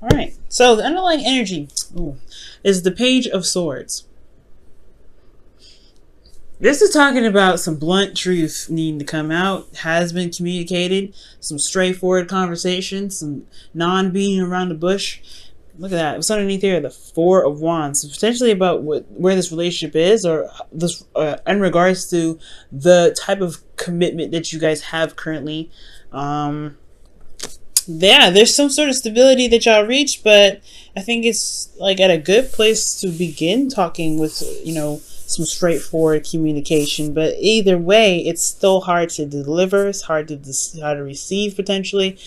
All right. So the underlying energy is the Page of Swords. This is talking about some blunt truth needing to come out, has been communicated, some straightforward conversation, some non-beating around the bush. Look at that. What's underneath here? The Four of Wands. So potentially about where this relationship is, or this in regards to the type of commitment that you guys have currently. Yeah, there's some sort of stability that y'all reach, but I think it's like at a good place to begin talking with, some straightforward communication. But either way, it's still hard to deliver. It's hard to receive potentially.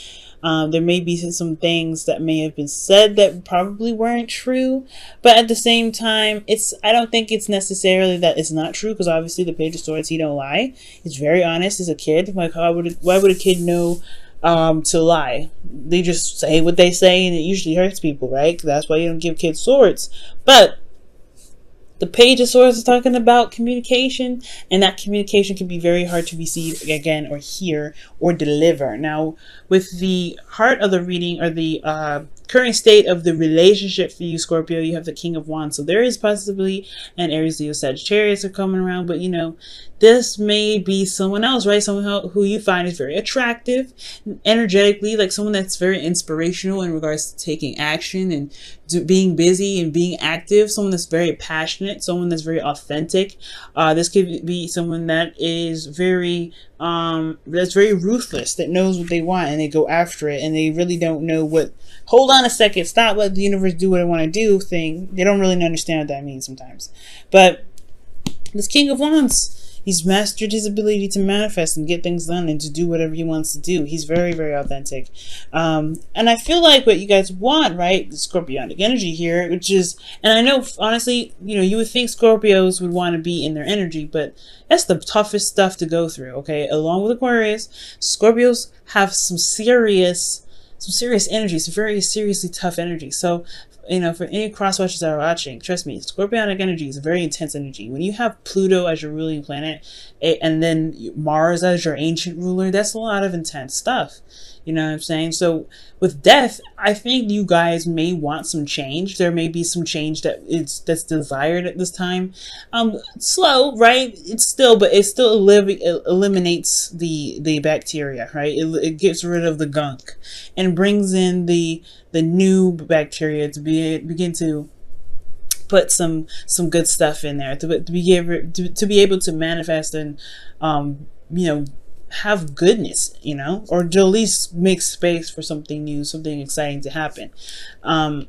There may be some things that may have been said that probably weren't true, but at the same time, I don't think it's necessarily that it's not true, because obviously the Page of Swords, he don't lie. He's very honest. He's a kid. Like, why would a kid know to lie? They just say what they say, and it usually hurts people, right? That's why you don't give kids swords. But the Page of Swords is talking about communication, and that communication can be very hard to receive again, or hear, or deliver. Now, with the heart of the reading, or the current state of the relationship for you, Scorpio, you have the King of Wands. So there is possibly an Aries, Leo, Sagittarius are coming around, but this may be someone else, right? Someone who you find is very attractive, energetically, like someone that's very inspirational in regards to taking action and being busy and being active. Someone that's very passionate, someone that's very authentic. This could be someone that is very ruthless, that knows what they want and they go after it, and they really don't know what, hold on a second, stop, let the universe do what I want to do thing. They don't really understand what that means sometimes. But this King of Wands, he's mastered his ability to manifest and get things done and to do whatever he wants to do. He's very, very authentic. And I feel like what you guys want, right? The Scorpionic energy here, which is, and I know, honestly, you would think Scorpios would want to be in their energy, but that's the toughest stuff to go through, okay? Along with Aquarius, Scorpios have some serious energy, some very seriously tough energy. So, for any cross watchers that are watching, trust me, Scorpionic energy is a very intense energy. When you have Pluto as your ruling planet, and then Mars as your ancient ruler, that's a lot of intense stuff. You know what I'm saying? So with death, I think you guys may want some change. There may be some change that's desired at this time. Slow, right? But it still eliminates the bacteria, right? It gets rid of the gunk and brings in the new bacteria to begin to put some good stuff in there, to be able to manifest and have goodness, or to at least make space for something new, something exciting to happen. I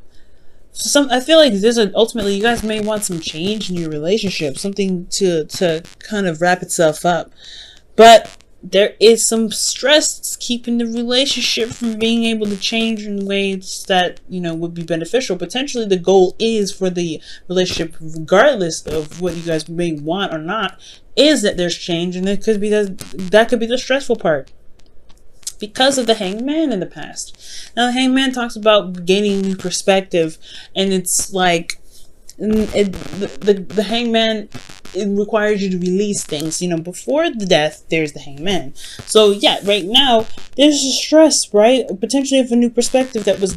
feel like ultimately you guys may want some change in your relationship, something to kind of wrap itself up, but there is some stress that's keeping the relationship from being able to change in ways that would be beneficial. Potentially the goal is for the relationship, regardless of what you guys may want or not, is that there's change, and it could be that could be the stressful part because of the Hangman in the past. Now the Hangman talks about gaining new perspective, and it's like the Hangman, it requires you to release things. Before the death, there's the Hangman. So yeah, right now there's a stress, right? Potentially of a new perspective that was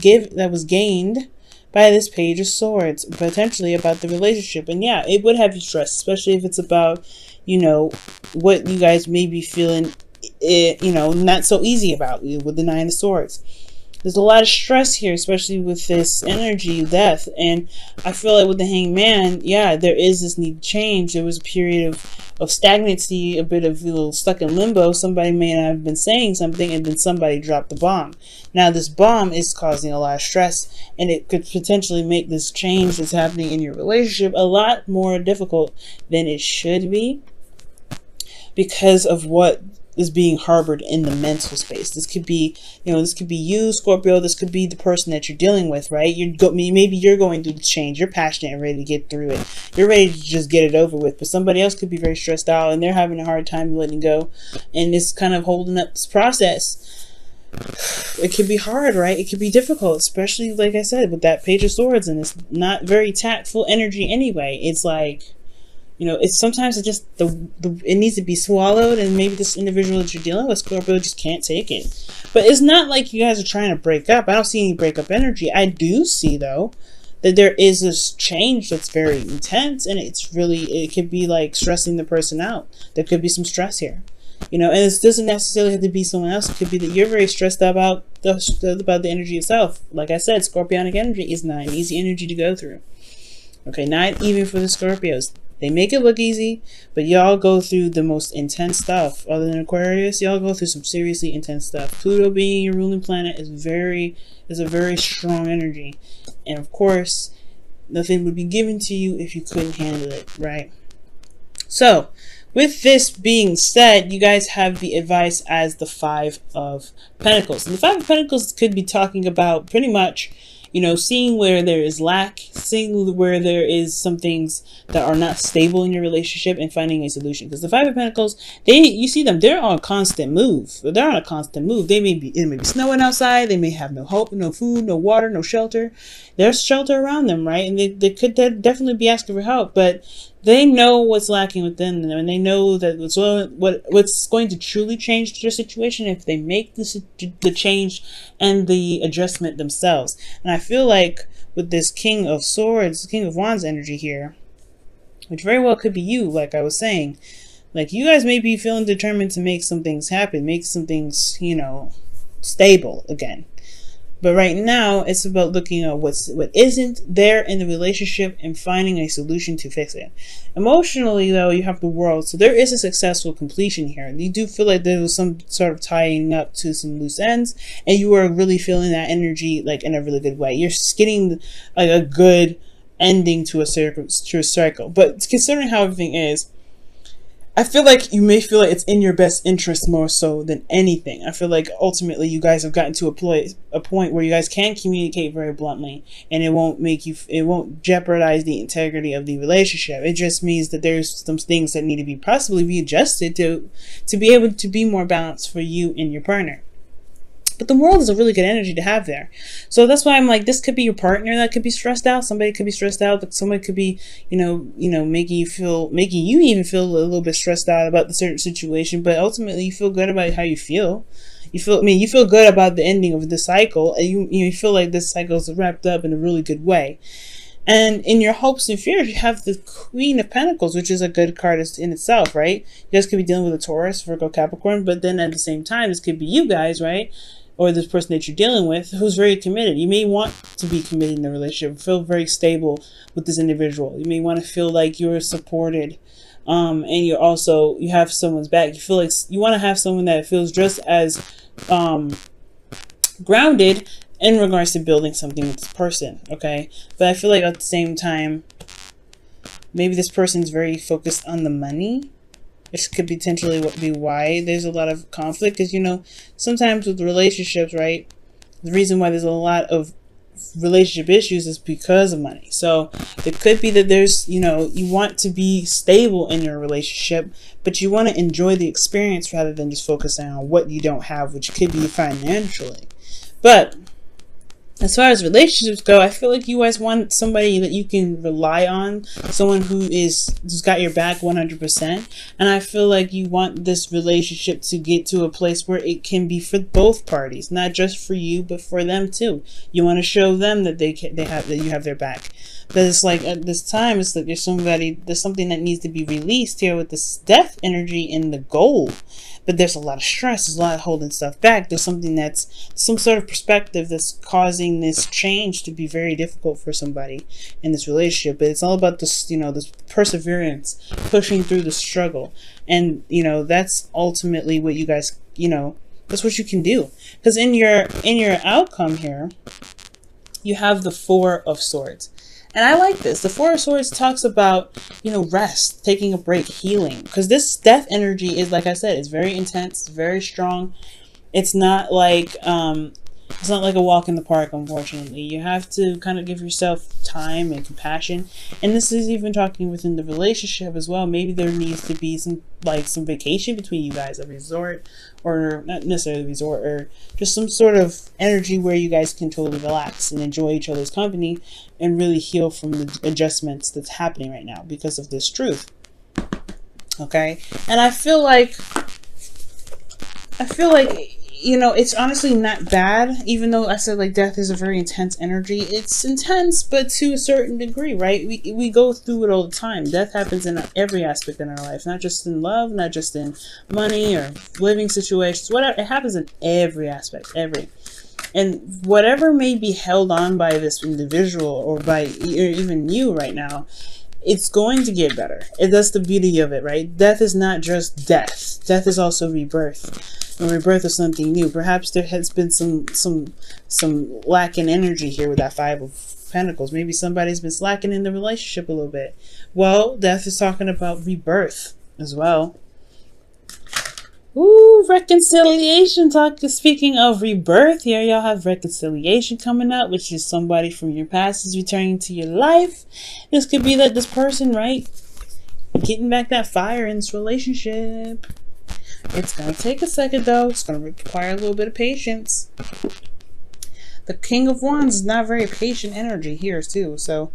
gained by this Page of Swords, potentially about the relationship. And yeah, it would have you stressed, especially if it's about what you guys may be feeling not so easy about with the Nine of Swords. There's a lot of stress here, especially with this energy of death. And I feel like with the Hangman, yeah, there is this need to change. There was a period of stagnancy, a bit of stuck in limbo. Somebody may not have been saying something, and then somebody dropped the bomb. Now this bomb is causing a lot of stress, and it could potentially make this change that's happening in your relationship a lot more difficult than it should be, because of what is being harbored in the mental space. This could be, this could be you, Scorpio. This could be the person that you're dealing with, right? Maybe you're going through the change. You're passionate and ready to get through it. You're ready to just get it over with. But somebody else could be very stressed out, and they're having a hard time letting go, and it's kind of holding up this process. It could be hard, right? It could be difficult, especially, like I said, with that Page of Swords, and it's not very tactful energy anyway. It's like, You know, it's sometimes it's just it needs to be swallowed, and maybe this individual that you're dealing with, Scorpio, just can't take it. But it's not like you guys are trying to break up. I don't see any breakup energy. I do see, though, that there is this change that's very intense, and it could be like stressing the person out. There could be some stress here. You know, and it doesn't necessarily have to be someone else. It could be that you're very stressed about the energy itself. Like I said, Scorpionic energy is not an easy energy to go through. Okay, not even for the Scorpios. They make it look easy, but y'all go through the most intense stuff. Other than Aquarius, y'all go through some seriously intense stuff. Pluto being your ruling planet is a very strong energy. And of course, nothing would be given to you if you couldn't handle it, right? So, with this being said, you guys have the advice as the Five of Pentacles. And the Five of Pentacles could be talking about pretty much, you know, seeing where there is lack, seeing where there is some things that are not stable in your relationship, and finding a solution. Because the Five of Pentacles, you see them, they're on a constant move. They're on a constant move. It may be snowing outside. They may have no hope, no food, no water, no shelter. There's shelter around them, right? And they could definitely be asking for help, but they know what's lacking within them, and they know that what's going to truly change their situation if they make the change and the adjustment themselves. And I feel like with this King of Swords, King of Wands energy here, which very well could be you, like I was saying, like you guys may be feeling determined to make some things happen, make some things, you know, stable again. But right now, it's about looking at what isn't there in the relationship and finding a solution to fix it. Emotionally, though, you have the World. So there is a successful completion here. You do feel like there was some sort of tying up to some loose ends, and you are really feeling that energy like in a really good way. You're getting like a good ending to a cycle. But considering how everything is, I feel like you may feel like it's in your best interest more so than anything. I feel like ultimately you guys have gotten to a point where you guys can communicate very bluntly, and it won't jeopardize the integrity of the relationship. It just means that there's some things that need to be possibly be adjusted to be able to be more balanced for you and your partner. But the World is a really good energy to have there. So that's why I'm like, this could be your partner that could be stressed out. Somebody could be stressed out, but somebody could be, you know, making you even feel a little bit stressed out about the certain situation. But ultimately, you feel good about how you feel. You feel good about the ending of the cycle. And you feel like this cycle is wrapped up in a really good way. And in your hopes and fears, you have the Queen of Pentacles, which is a good card in itself, right? You guys could be dealing with a Taurus, Virgo, Capricorn, but then at the same time, this could be you guys, right? Or this person that you're dealing with who's very committed. You may want to be committed in a relationship, feel very stable with this individual. You may want to feel like you're supported, and you have someone's back. You feel like you want to have someone that feels just as grounded in regards to building something with this person, okay? But I feel like at the same time, maybe this person's very focused on the money. This could potentially be why there's a lot of conflict, because, you know, sometimes with relationships, right, the reason why there's a lot of relationship issues is because of money. So it could be that there's, you know, you want to be stable in your relationship, but you want to enjoy the experience rather than just focusing on what you don't have, which could be financially. But as far as relationships go, I feel like you guys want somebody that you can rely on, someone who's got your back 100%. And I feel like you want this relationship to get to a place where it can be for both parties, not just for you, but for them too. You want to show them that that you have their back. But it's like at this time, it's like there's something that needs to be released here with this death energy in the gold. But there's a lot of stress, there's a lot of holding stuff back. There's something that's some sort of perspective that's causing this change to be very difficult for somebody in this relationship. But it's all about this, you know, this perseverance, pushing through the struggle. And, you know, that's ultimately what you guys, you know, that's what you can do. Because in your outcome here, you have the Four of Swords. And I like this. The Four of Swords talks about, you know, rest, taking a break, healing. Because this death energy is, like I said, it's very intense, very strong. It's not like a walk in the park, unfortunately. You have to kind of give yourself time and compassion. And this is even talking within the relationship as well. Maybe there needs to be some vacation between you guys, a resort, or not necessarily a resort, or just some sort of energy where you guys can totally relax and enjoy each other's company and really heal from the adjustments that's happening right now because of this truth. Okay. And I feel like, you know, it's honestly not bad, even though I said like death is a very intense energy. It's intense, but to a certain degree, right? We go through it all the time. Death happens in every aspect in our life, not just in love, not just in money or living situations, whatever. It happens in every aspect, and whatever may be held on by this individual or by even you right now, it's going to get better. That's the beauty of it, right? Death is not just death. Death is also rebirth. And rebirth of something new. Perhaps there has been some lack in energy here with that Five of Pentacles. Maybe somebody's been slacking in the relationship a little bit. Well, death is talking about rebirth as well. Ooh, reconciliation talk. Speaking of rebirth, here y'all have reconciliation coming up, which is somebody from your past is returning to your life. This could be that this person, right, getting back that fire in this relationship. It's going to take a second, though. It's going to require a little bit of patience. The King of Wands is not very patient energy here, too. So,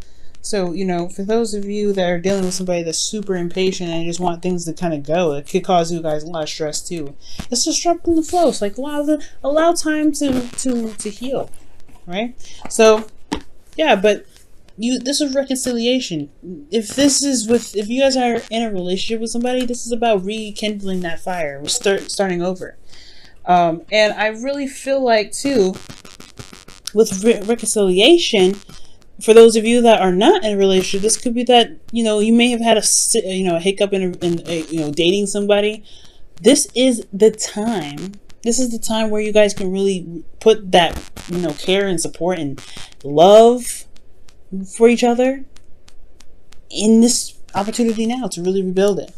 you know, for those of you that are dealing with somebody that's super impatient and just want things to kind of go, it could cause you guys a lot of stress, too. It's disrupting the flow. It's like allow time to heal, right? So, yeah, but this is reconciliation. If you guys are in a relationship with somebody, this is about rekindling that fire. We're starting over. And I really feel like too, with reconciliation, for those of you that are not in a relationship, this could be that, you know, you may have had a hiccup in dating somebody. This is the time. This is the time where you guys can really put that, care and support and love for each other in this opportunity now to really rebuild it.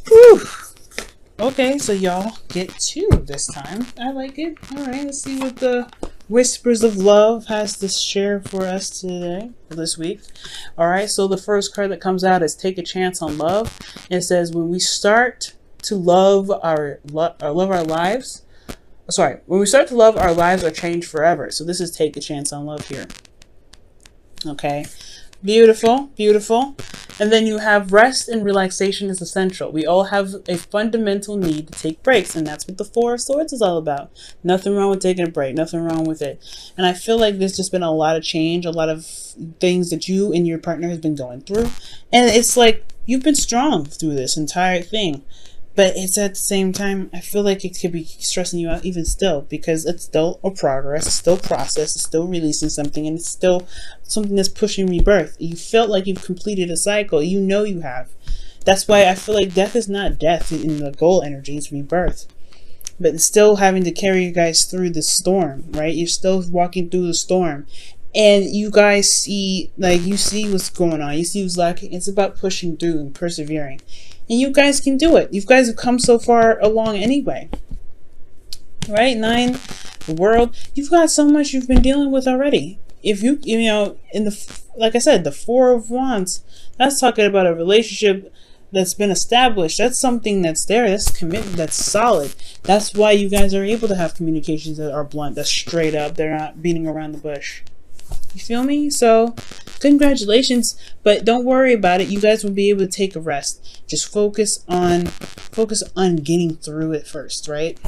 Whew. Okay, so y'all get two this time. I like it. All right, let's see what the Whispers of Love has to share for us today, this week. All right, so the first card that comes out is Take a Chance on Love. It says when we start to love our lives. Sorry, when we start to love, our lives are changed forever. So this is Take a Chance on Love here. Okay. Beautiful, beautiful. And then you have rest and relaxation is essential. We all have a fundamental need to take breaks, and that's what the Four of Swords is all about. Nothing wrong with taking a break, nothing wrong with it. And I feel like there's just been a lot of change, a lot of things that you and your partner has been going through. And it's like you've been strong through this entire thing. But it's at the same time, I feel like it could be stressing you out even still, because it's still a progress, it's still process, it's still releasing something, and it's still something that's pushing rebirth. You felt like you've completed a cycle. You know you have. That's why I feel like death is not death in the goal energy, it's rebirth. But it's still having to carry you guys through the storm, right? You're still walking through the storm. And you guys see, you see what's going on. You see what's lacking. It's about pushing through and persevering. And you guys can do it. You guys have come so far along anyway. Right? 9, the World. You've got so much you've been dealing with already. If you like I said, the Four of Wands, that's talking about a relationship that's been established. That's something that's there. That's commitment. That's solid. That's why you guys are able to have communications that are blunt. That's straight up. They're not beating around the bush. You feel me? So, congratulations, but don't worry about it. You guys will be able to take a rest. Just focus on getting through it first, right?